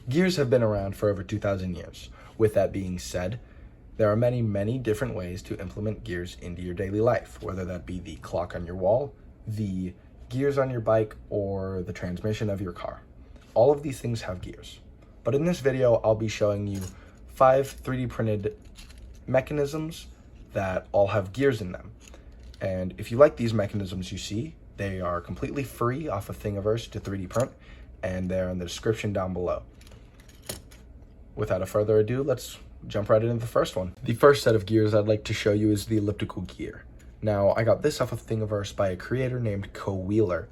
Gears have been around for over 2,000 years. With that being said, there are many different ways to implement gears into your daily life, whether that be the clock on your wall, the gears on your bike, or the transmission of your car. All of these things have gears. But in this video, I'll be showing you 5 3D printed mechanisms that all have gears in them. And if you like these mechanisms you see, they are completely free off of Thingiverse to 3D print, and they're in the description down below. Without a further ado, let's jump right into the first one. The first set of gears I'd like to show you is the elliptical gear. Now, I got this off of Thingiverse by a creator named Co-Wheeler,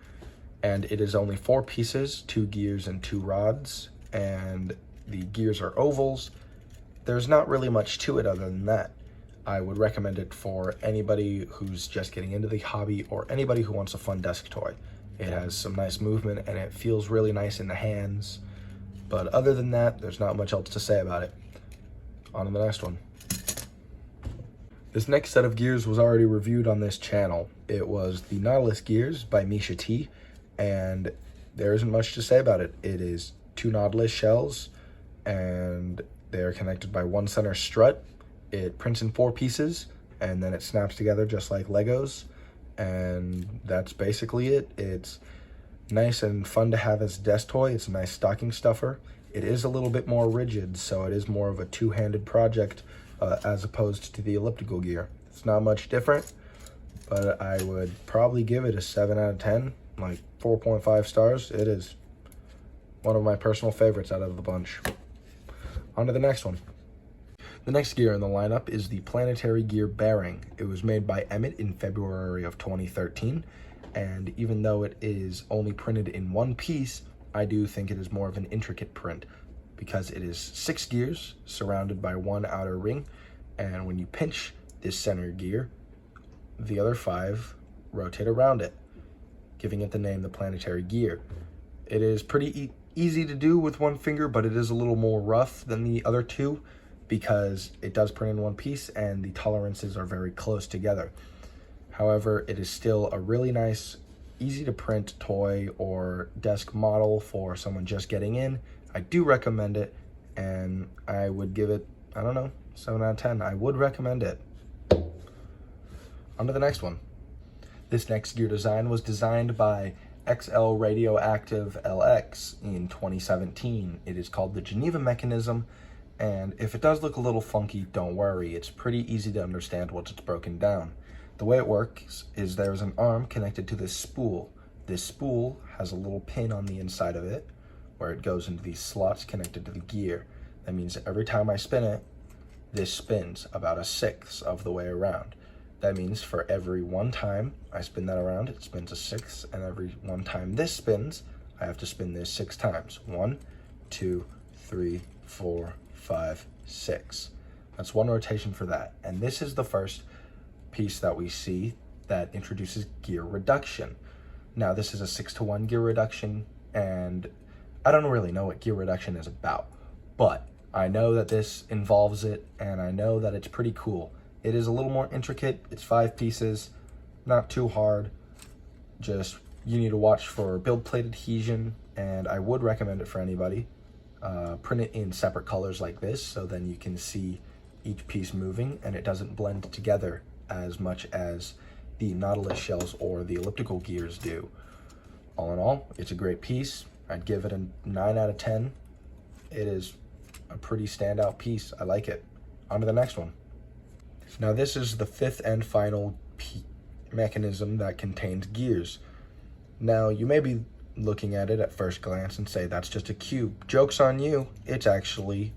and it is only 4 pieces, 2 gears and 2 rods, and the gears are ovals. There's not really much to it other than that. I would recommend it for anybody who's just getting into the hobby or anybody who wants a fun desk toy. It has some nice movement and it feels really nice in the hands. But other than that, there's not much else to say about it. On to the next one. This next set of gears was already reviewed on this channel. It was the Nautilus gears by Misha T, and there isn't much to say about it. It is 2 Nautilus shells, and they are connected by one center strut. It prints in 4 pieces, and then it snaps together just like Legos, and that's basically it. It's nice and fun to have as a desk toy. It's a nice stocking stuffer. It is a little bit more rigid, so it is more of a two-handed project as opposed to the elliptical gear. It's not much different, but I would probably give it a 7 out of 10, like 4.5 stars. It is one of my personal favorites out of the bunch. On to the next one. The next gear in the lineup is the Planetary Gear Bearing. It was made by Emmett in February of 2013, and even though it is only printed in 1 piece, I do think it is more of an intricate print because it is 6 gears surrounded by 1 outer ring, and when you pinch this center gear, the other 5 rotate around it, giving it the name the Planetary Gear. It is pretty easy to do with 1 finger, but it is a little more rough than the other 2 because it does print in 1 piece and the tolerances are very close together. However, it is still a really nice, easy to print toy or desk model for someone just getting in. I do recommend it, and I would give it, I don't know, 7 out of 10. I would recommend it. On to the next one. This next gear design was designed by XL Radioactive LX in 2017. It is called the Geneva Mechanism, and if it does look a little funky, don't worry. It's pretty easy to understand once it's broken down. The way it works is there's an arm connected to this spool. This spool has a little pin on the inside of it where it goes into these slots connected to the gear. That means that every time I spin it, this spins about 1/6 of the way around. That means for every 1 time I spin that around, it spins 1/6, and every 1 time this spins, I have to spin this 6 times. 1, 2, 3, 4, 5, 6. That's 1 rotation for that. And this is the first piece that we see that introduces gear reduction. Now, this is a 6-to-1 gear reduction, and I don't really know what gear reduction is about, but I know that this involves it, and I know that it's pretty cool. It is a little more intricate. It's 5 pieces, not too hard. Just, you need to watch for build plate adhesion, and I would recommend it for anybody. Print it in separate colors like this, so then you can see each piece moving, and it doesn't blend together as much as the Nautilus shells or the elliptical gears do. All in all, it's a great piece. I'd give it a 9 out of 10. It is a pretty standout piece. I like it. On to the next one. Now, this is the 5th and final mechanism that contains gears. Now, you may be looking at it at first glance and say that's just a cube. Joke's on you. It's actually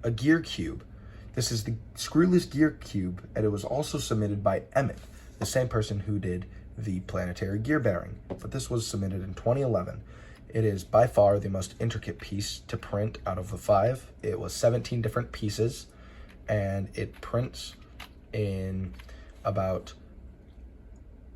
a gear cube. This is the Screwless Gear Cube, and it was also submitted by Emmett, the same person who did the Planetary Gear Bearing, but this was submitted in 2011. It is by far the most intricate piece to print out of the 5. It was 17 different pieces, and it prints in about,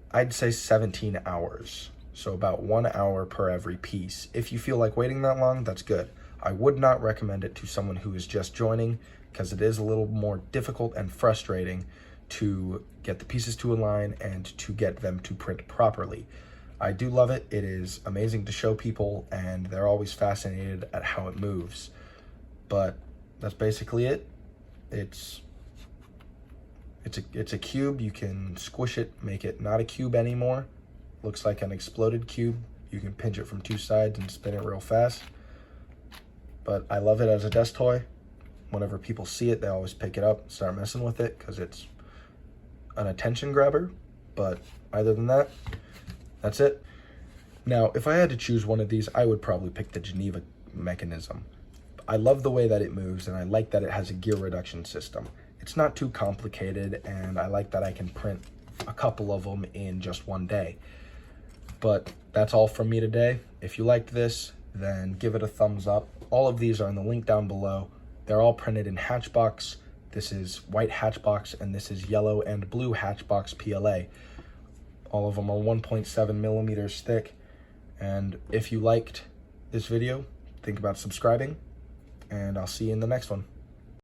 I'd say 17 hours. So about 1 hour per every piece. If you feel like waiting that long, that's good. I would not recommend it to someone who is just joining because it is a little more difficult and frustrating to get the pieces to align and to get them to print properly. I do love it. It is amazing to show people, and they're always fascinated at how it moves. But that's basically it. It's a cube. You can squish it, make it not a cube anymore. Looks like an exploded cube. You can pinch it from two sides and spin it real fast. But I love it as a desk toy. Whenever people see it, they always pick it up, start messing with it, because it's an attention grabber. But other than that, that's it. Now, if I had to choose one of these, I would probably pick the Geneva mechanism. I love the way that it moves, and I like that it has a gear reduction system. It's not too complicated, and I like that I can print a couple of them in just one day. But that's all from me today. If you liked this, then give it a thumbs up. All of these are in the link down below. They're all printed in Hatchbox. This is white Hatchbox, and this is yellow and blue Hatchbox PLA. All of them are 1.7 millimeters thick. And if you liked this video, think about subscribing, and I'll see you in the next one.